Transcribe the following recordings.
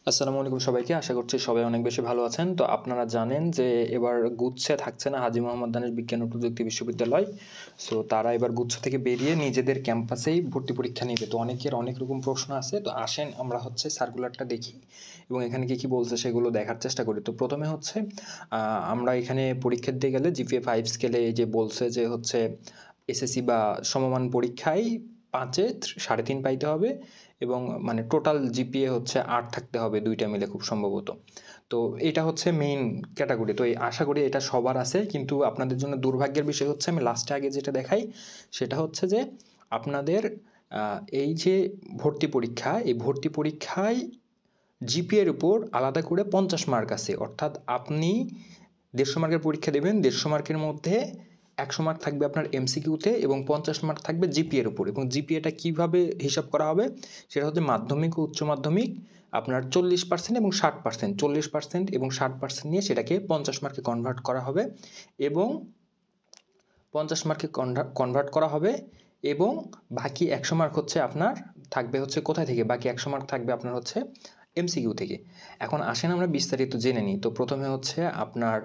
আসসালামু আলাইকুম সবাইকে। আশা করছি সবাই অনেক বেশি ভালো আছেন। তো আপনারা জানেন যে এবার গুচ্ছে থাকছে না হাজী মোহাম্মদ দানিশ বিজ্ঞান ও প্রযুক্তি বিশ্ববিদ্যালয়। সো তারা এবার গুচ্ছ থেকে বেরিয়ে নিজেদের ক্যাম্পাসেই ভর্তি পরীক্ষা নিবে। তো অনেকের অনেক রকম প্রশ্ন আছে। তো আসেন আমরা হচ্ছে সার্কুলারটা দেখি এবং এখানে কি বলছে সেগুলো দেখার চেষ্টা করি। তো প্রথমে হচ্ছে আমরা এখানে পরীক্ষা দিতে গেলে জিপিএ 5 স্কেলে এই যে বলছে যে হচ্ছে এসএসসি বা সমমান পরীক্ষায় 5-এ 3.5 পাইতে হবে এবং মানে টোটাল জিপিএ হচ্ছে 8 থাকতে হবে দুইটা মিলে খুব সম্ভবত। তো এটা হচ্ছে মেইন ক্যাটাগরি। তো আশা করি এটা সবার আছে, কিন্তু আপনাদের জন্য দুর্ভাগ্যের বিষয় হচ্ছে আমি লাস্টে আগে যেটা দেখাই সেটা হচ্ছে যে আপনাদের এই যে ভর্তি পরীক্ষা, এই ভর্তি পরীক্ষায় জিপিএর উপর আলাদা করে 50 মার্ক আছে। অর্থাৎ আপনি 150 মার্কের পরীক্ষা দেবেন, 150 মার্কের মধ্যে 100 মার্ক থাকবে আপনার এমসিকিউতে এবং 50 মার্ক থাকবে জিপিএর উপর। এবং জিপিএটা কীভাবে হিসাব করা হবে সেটা হচ্ছে মাধ্যমিক ও উচ্চ মাধ্যমিক আপনার 40% এবং 60%, 40% এবং 60% নিয়ে সেটাকে 50 মার্কে কনভার্ট করা হবে এবং 50 মার্কে কনভার্ট করা হবে এবং বাকি 100 মার্ক হচ্ছে আপনার থাকবে হচ্ছে কোথায় থেকে, বাকি 100 মার্ক থাকবে আপনার হচ্ছে এমসিকিউ থেকে। এখন আসেন আমরা বিস্তারিত জেনে নিই। তো প্রথমে হচ্ছে আপনার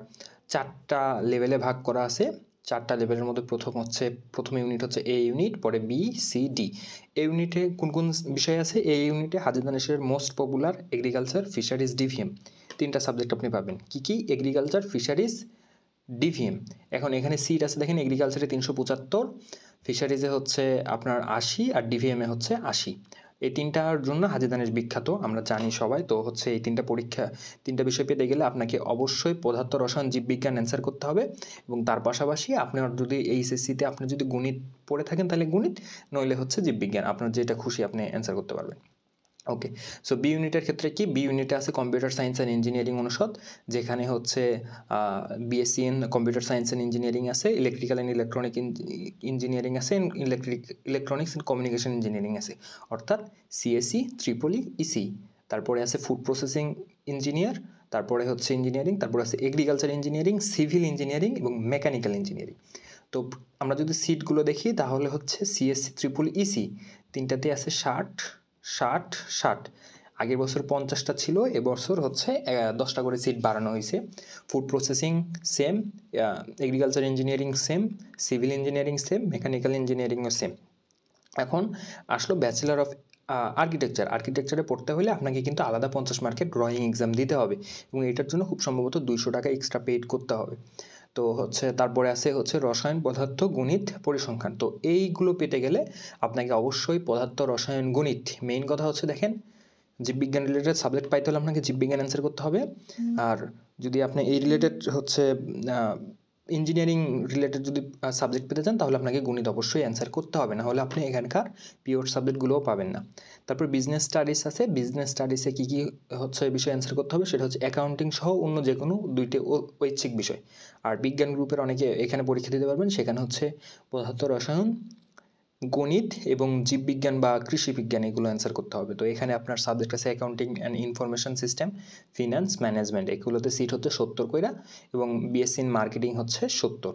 4টা লেভেলে ভাগ করা আছে। 4টা লেভেলের মধ্যে প্রথম ইউনিট হচ্ছে এ ইউনিট, পরে বি, সি, ডি। এ ইউনিটে কোন কোন বিষয় আছে? এ ইউনিটে হাজী দানেশের most popular agriculture, fisheries, DVM 3টা সাবজেক্ট আপনি পাবেন। কি এগ্রিকালচার, ফিশারিজ, ডিভিএম। এখন এখানে সিট আছে দেখেন, এগ্রিকালচারে 375, ফিশারিজে হচ্ছে আপনার 80 আর ডিভিএমে হচ্ছে 80। এই 3টার জন্য হাজী দানেশ বিখ্যাত, আমরা জানি সবাই। তো হচ্ছে এই 3টা বিষয় পেতে গেলে আপনাকে অবশ্যই পদার্থ, রসায়ন, জীববিজ্ঞান অ্যান্সার করতে হবে এবং তার পাশাপাশি আপনার যদি এইচএসসিতে আপনি যদি গণিত পড়ে থাকেন তাহলে গণিত, নইলে হচ্ছে জীববিজ্ঞান, আপনার যেটা খুশি আপনি অ্যান্সার করতে পারবেন। ওকে। সো বি ইউনিটের ক্ষেত্রে কি, বি ইউনিটে আছে কম্পিউটার সায়েন্স অ্যান্ড ইঞ্জিনিয়ারিং অনুষদ, যেখানে হচ্ছে BSc in computer science and engineering আছে, ইলেকট্রিক্যাল অ্যান্ড ইলেকট্রনিক ইঞ্জিনিয়ারিং আছে, ইলেকট্রনিক্স অ্যান্ড কমিউনিকেশন ইঞ্জিনিয়ারিং আছে, অর্থাৎ সিএসসি, ত্রিপলি, ইসি। তারপরে আছে ফুড প্রসেসিং ইঞ্জিনিয়ার, তারপরে হচ্ছে ইঞ্জিনিয়ারিং, তারপরে আছে এগ্রিকালচার ইঞ্জিনিয়ারিং, সিভিল ইঞ্জিনিয়ারিং এবং মেকানিক্যাল ইঞ্জিনিয়ারিং। তো আমরা যদি সিটগুলো দেখি তাহলে হচ্ছে সিএসসি, ত্রিপল ইসি 3টাতে আছে 60, 60, 60। আগের বছর 50টা ছিল, এবছর হচ্ছে 10টা করে সিট বাড়ানো হয়েছে। Food processing same, agriculture engineering same, civil engineering same, mechanical ইঞ্জিনিয়ারিংও সেম। এখন আসলো ব্যাচেলার অফ আর্কিটেকচারে পড়তে হলে আপনাকে কিন্তু আলাদা 50 মার্কের ড্রয়িং এক্সাম দিতে হবে এবং এটার জন্য খুব সম্ভবত 200 টাকা এক্সট্রা পেইড করতে হবে। তো হচ্ছে তারপরে আছে হচ্ছে রসায়ন, পদার্থ, গণিত, পরিসংখ্যান। তো এইগুলো পেতে গেলে আপনাকে অবশ্যই পদার্থ, রসায়ন, গণিত, মেইন কথা হচ্ছে দেখেন জীববিজ্ঞান রিলেটেড সাবজেক্ট পাইতে হলে আপনাকে জীববিজ্ঞান অ্যান্সার করতে হবে। আর যদি আপনি এই রিলেটেড হচ্ছে ইঞ্জিনিয়ারিং রিলেটেড যদি সাবজেক্ট পেতে চান তাহলে আপনাকে গণিত অবশ্যই অ্যান্সার করতে হবে, না হলে আপনি এখানকার পিওর সাবজেক্টগুলোও পাবেন না। তারপর বিজনেস স্টাডিজ আছে, বিজনেস স্টাডিজে কী কী হচ্ছে বিষয় অ্যান্সার করতে হবে সেটা হচ্ছে অ্যাকাউন্টিং সহ অন্য যে কোনো 2টে ঐচ্ছিক বিষয়। আর বিজ্ঞান গ্রুপের অনেকে এখানে পরীক্ষা দিতে পারবেন, সেখানে হচ্ছে পদার্থ, রসায়ন, গণিত এবং জীববিজ্ঞান বা কৃষি বিজ্ঞান, এগুলো অ্যান্সার করতে হবে। তো এখানে আপনার সাবজেক্ট আছে accounting and information system, finance, management, এগুলোতে সিট হচ্ছে 70 কইরা এবং বিএসসি ইন মার্কেটিং হচ্ছে 70।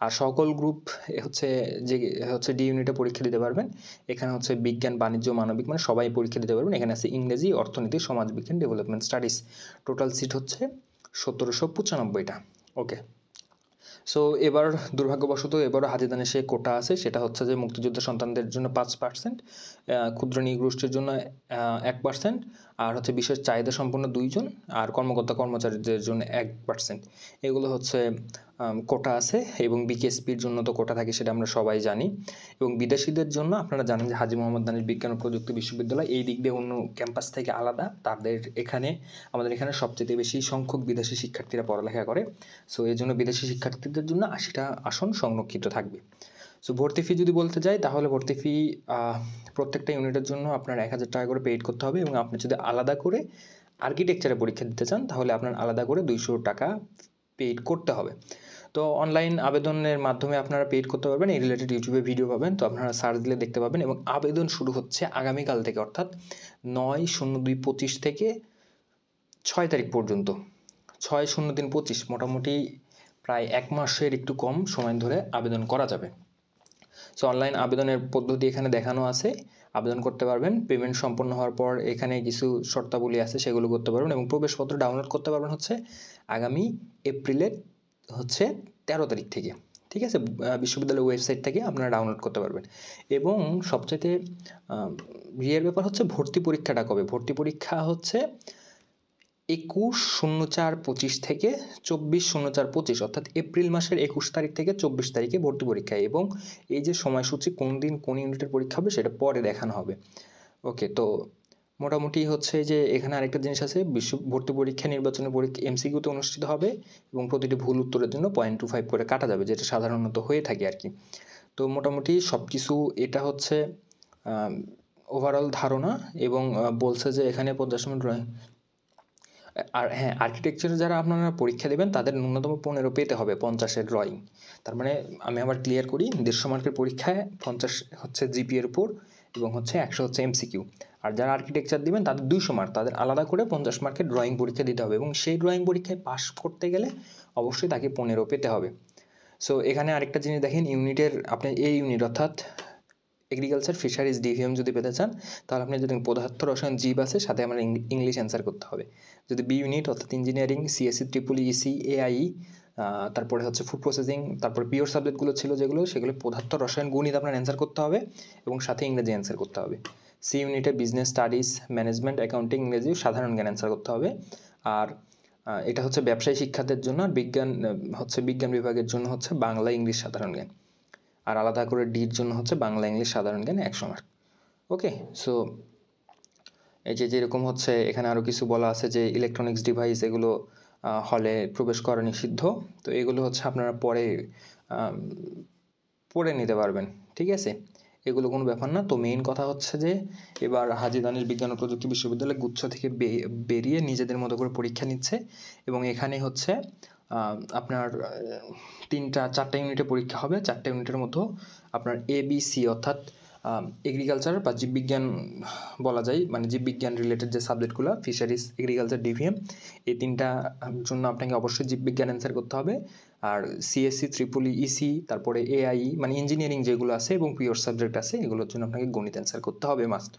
আর সকল গ্রুপ হচ্ছে যে হচ্ছে ডি ইউনিটে পরীক্ষা দিতে পারবেন। এখানে হচ্ছে বিজ্ঞান, বাণিজ্য, মানবিক মানে সবাই পরীক্ষা দিতে পারবেন। এখানে আছে ইংরেজি, অর্থনীতি, সমাজবিজ্ঞান, ডেভেলপমেন্ট স্টাডিজ। টোটাল সিট হচ্ছে 1795টা। ওকে। সো এবার দুর্ভাগ্যবশত এবারও হাজী দানেশে কোটা আছে, সেটা হচ্ছে যে মুক্তিযোদ্ধা সন্তানদের জন্য 5%, ক্ষুদ্র নৃগোষ্ঠীর জন্য 1%, আর হচ্ছে বিশেষ চাহিদা সম্পন্ন 2 জন, আর কর্মকর্তা কর্মচারীদের জন্য 1%। এগুলো হচ্ছে কোটা আছে এবং বিকেএসপির জন্য তো কোটা থাকে, সেটা আমরা সবাই জানি। এবং বিদেশিদের জন্য আপনারা জানেন যে হাজী মোহাম্মদ দানিশ বিজ্ঞান ও প্রযুক্তি বিশ্ববিদ্যালয় এই দিক দিয়ে অন্য ক্যাম্পাস থেকে আলাদা। আমাদের এখানে সবচেয়ে বেশি সংখ্যক বিদেশি শিক্ষার্থীরা পড়ালেখা করে। সো এই জন্য বিদেশি শিক্ষার্থীদের জন্য 80টা আসন সংরক্ষিত থাকবে। সো ভর্তি ফি যদি বলতে যাই তাহলে ভর্তি ফি প্রত্যেকটা ইউনিটের জন্য আপনার 1000 টাকা করে পেইড করতে হবে এবং আপনি যদি আলাদা করে আর্কিটেকচারে পরীক্ষা দিতে চান তাহলে আপনার আলাদা করে 200 টাকা পেইড করতে হবে। তো অনলাইন আবেদনের মাধ্যমে আপনারা পেইড করতে পারবেন, এই রিলেটেড ইউটিউবে ভিডিও পাবেন, তো আপনারা সার্চ দিলে দেখতে পাবেন। এবং আবেদন শুরু হচ্ছে আগামীকাল থেকে, অর্থাৎ 9/02/25 থেকে 6 তারিখ পর্যন্ত। 6/0/25, মোটামুটি প্রায় 1 মাসের একটু কম সময় ধরে আবেদন করা যাবে। সো অনলাইন আবেদনের পদ্ধতি এখানে দেখানো আছে। আবেদন করতে পারবেন। পেমেন্ট সম্পন্ন হওয়ার পর এখানে কিছু শর্তাবলী আছে সেগুলো করতে পারবেন এবং প্রবেশপত্র ডাউনলোড করতে পারবেন হচ্ছে আগামী এপ্রিলের 13 তারিখ থেকে। ঠিক আছে, বিশ্ববিদ্যালয়ের ওয়েবসাইট থেকে আপনারা ডাউনলোড করতে পারবেন। এবং সবচাইতে ইয়ের ব্যাপার হচ্ছে ভর্তি পরীক্ষাটা কবে। ভর্তি পরীক্ষা হচ্ছে 21/04/25 থেকে 24/04/25, অর্থাৎ এপ্রিল মাসের 21 তারিখ থেকে 24 তারিখে ভর্তি পরীক্ষা। এবং এই যে সময়সূচি কোন দিন কোন ইউনিটের পরীক্ষা হবে সেটা পরে দেখানো হবে। ওকে, তো মোটামুটি হচ্ছে যে এখানে আরেকটা জিনিস আছে, ভর্তি পরীক্ষা নির্বাচনী পরীক্ষা MCQতে অনুষ্ঠিত হবে এবং প্রতিটি ভুল উত্তরের জন্য 0.25 করে কাটা যাবে, যেটা সাধারণত হয়ে থাকে আর কি। তো মোটামুটি সব কিছু এটা হচ্ছে ওভারঅল ধারণা। এবং বলছে যে এখানে 50 ড্রয়িং। আর হ্যাঁ, আর্কিটেকচারে যারা আপনারা পরীক্ষা দেবেন তাদের ন্যূনতম 15 পেতে হবে 50-এর ড্রয়িং। তার মানে আমি আবার ক্লিয়ার করি, 150 মার্কের পরীক্ষায় 50 হচ্ছে জিপিএর উপর এবং হচ্ছে 100 হচ্ছে MCQ। আর যারা আর্কিটেকচার দিবেন তাদের 200 মার্ক, তাদের আলাদা করে 50 মার্কের ড্রয়িং পরীক্ষা দিতে হবে এবং সেই ড্রয়িং পরীক্ষায় পাস করতে গেলে অবশ্যই তাকে 15 পেতে হবে। সো এখানে আরেকটা জিনিস দেখেন, ইউনিটের আপনি এই ইউনিট অর্থাৎ এগ্রিকালচার ফিশারিজ ডিভিএম যদি পেতে চান তাহলে আপনি যদি পদার্থ রসায়ন জীব আছে সাথে আমার ইংলিশ অ্যান্সার করতে হবে। যদি বি ইউনিট অর্থাৎ engineering CSC triple EC AI, তারপরে হচ্ছে ফুড প্রসেসিং, তারপরে পিওর সাবজেক্টগুলো ছিল যেগুলো, সেগুলো পদার্থ রসায়ন গণিত আপনার অ্যান্সার করতে হবে এবং সাথে ইংরেজি অ্যান্সার করতে হবে। সি ইউনিটে বিজনেস স্টাডিজ, ম্যানেজমেন্ট, অ্যাকাউন্টিং, ইংরেজি, সাধারণ জ্ঞান অ্যান্সার করতে হবে। আর এটা হচ্ছে ব্যবসায়ী শিক্ষার্থীদের জন্য। আর বিজ্ঞান হচ্ছে বিজ্ঞান বিভাগের জন্য হচ্ছে বাংলা, ইংলিশ, সাধারণ জ্ঞান। আর আলাদা করে ডির জন্য হচ্ছে বাংলা, ইংলিশ, সাধারণ জ্ঞান 100 মার্ক। ওকে, সো এই যে যেরকম হচ্ছে এখানে আরও কিছু বলা আছে যে ইলেকট্রনিক্স ডিভাইস এগুলো হলে প্রবেশ করা নিষিদ্ধ। তো এগুলো হচ্ছে আপনারা পরে নিতে পারবেন। ঠিক আছে, এগুলো কোনো ব্যাপার না। তো মেইন কথা হচ্ছে যে এবার হাজী দানেশ বিজ্ঞান ও প্রযুক্তি বিশ্ববিদ্যালয় গুচ্ছ থেকে বেরিয়ে নিজেদের মতো করে পরীক্ষা নিচ্ছে এবং এখানে হচ্ছে আপনার 4টা ইউনিটে পরীক্ষা হবে। 4টা ইউনিটের মধ্যে আপনার ABC অর্থাৎ এগ্রিকালচার বা জীববিজ্ঞান বলা যায়, মানে জীববিজ্ঞান রিলেটেড যে সাবজেক্টগুলো, ফিশারিজ, এগ্রিকালচার, ডিভিএম, এই 3টার জন্য আপনাকে অবশ্যই জীববিজ্ঞান অ্যান্সার করতে হবে। আর সিএসসি, ট্রিপল ইসি, তারপরে এআই মানে ইঞ্জিনিয়ারিং যেগুলো আছে এবং পিওর সাবজেক্ট আছে এগুলোর জন্য আপনাকে গণিত অ্যান্সার করতে হবে মাস্ট।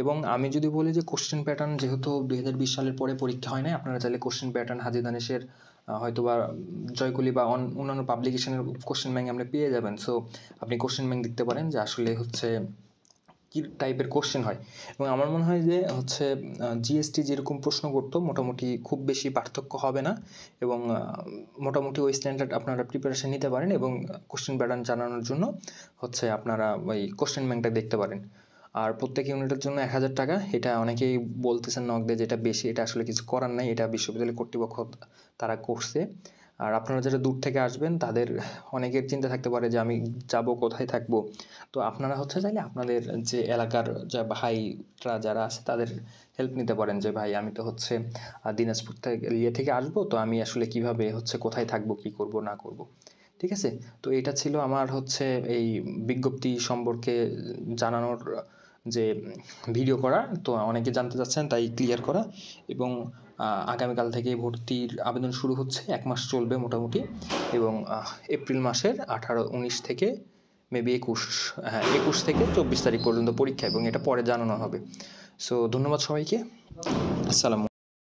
এবং আমি যদি বলি যে কোশ্চেন প্যাটার্ন, যেহেতু 2020 সালের পরে পরীক্ষা হয় না, আপনারা চাইলে কোশ্চেন প্যাটার্ন হাজী দানেশের হয়তো বা জয়কলি বা অন্যান্য পাবলিকেশনের কোশ্চেন ব্যাংক আপনি পেয়ে যাবেন। সো আপনি কোশ্চেন ব্যাংক দেখতে পারেন যে আসলে হচ্ছে কী টাইপের কোশ্চেন হয়। এবং আমার মনে হয় যে হচ্ছে জিএসটি যেরকম প্রশ্ন করতো মোটামুটি খুব বেশি পার্থক্য হবে না এবং মোটামুটি ওই স্ট্যান্ডার্ড আপনারা প্রিপারেশন নিতে পারেন এবং কোশ্চেন প্যাটার্ন জানানোর জন্য হচ্ছে আপনারা ওই কোশ্চেন ব্যাংকটা দেখতে পারেন। আর প্রত্যেক ইউনিটের জন্য 1000 টাকা। এটা অনেকেই বলতেছেন নক দিয়ে যেটা বেশি, এটা আসলে কিছু করার নাই, এটা বিশ্ববিদ্যালয় কর্তৃপক্ষ তারা করছে। আর আপনারা যারা দূর থেকে আসবেন তাদের অনেকের চিন্তা থাকতে পারে যে আমি যাব কোথায় থাকবো। তো আপনারা হচ্ছে চাইলে আপনাদের যে এলাকার যা ভাইরা যারা আছে তাদের হেল্প নিতে পারেন যে ভাই আমি তো হচ্ছে দিনাজপুর থেকে আসবো, তো আমি আসলে কিভাবে হচ্ছে কোথায় থাকবো, কি করব না করব। ঠিক আছে, তো এটা ছিল আমার হচ্ছে এই বিজ্ঞপ্তি সম্পর্কে জানানোর যে ভিডিও করা। তো অনেকে জানতে চাচ্ছেন তাই ক্লিয়ার করা। এবং আগামীকাল থেকে ভর্তির আবেদন শুরু হচ্ছে, 1 মাস চলবে মোটামুটি। এবং এপ্রিল মাসের 18-19 থেকে মেবি 21 থেকে 24 তারিখ পর্যন্ত পরীক্ষা এবং এটা পরে জানানো হবে। সো ধন্যবাদ সবাইকে। আসসালামু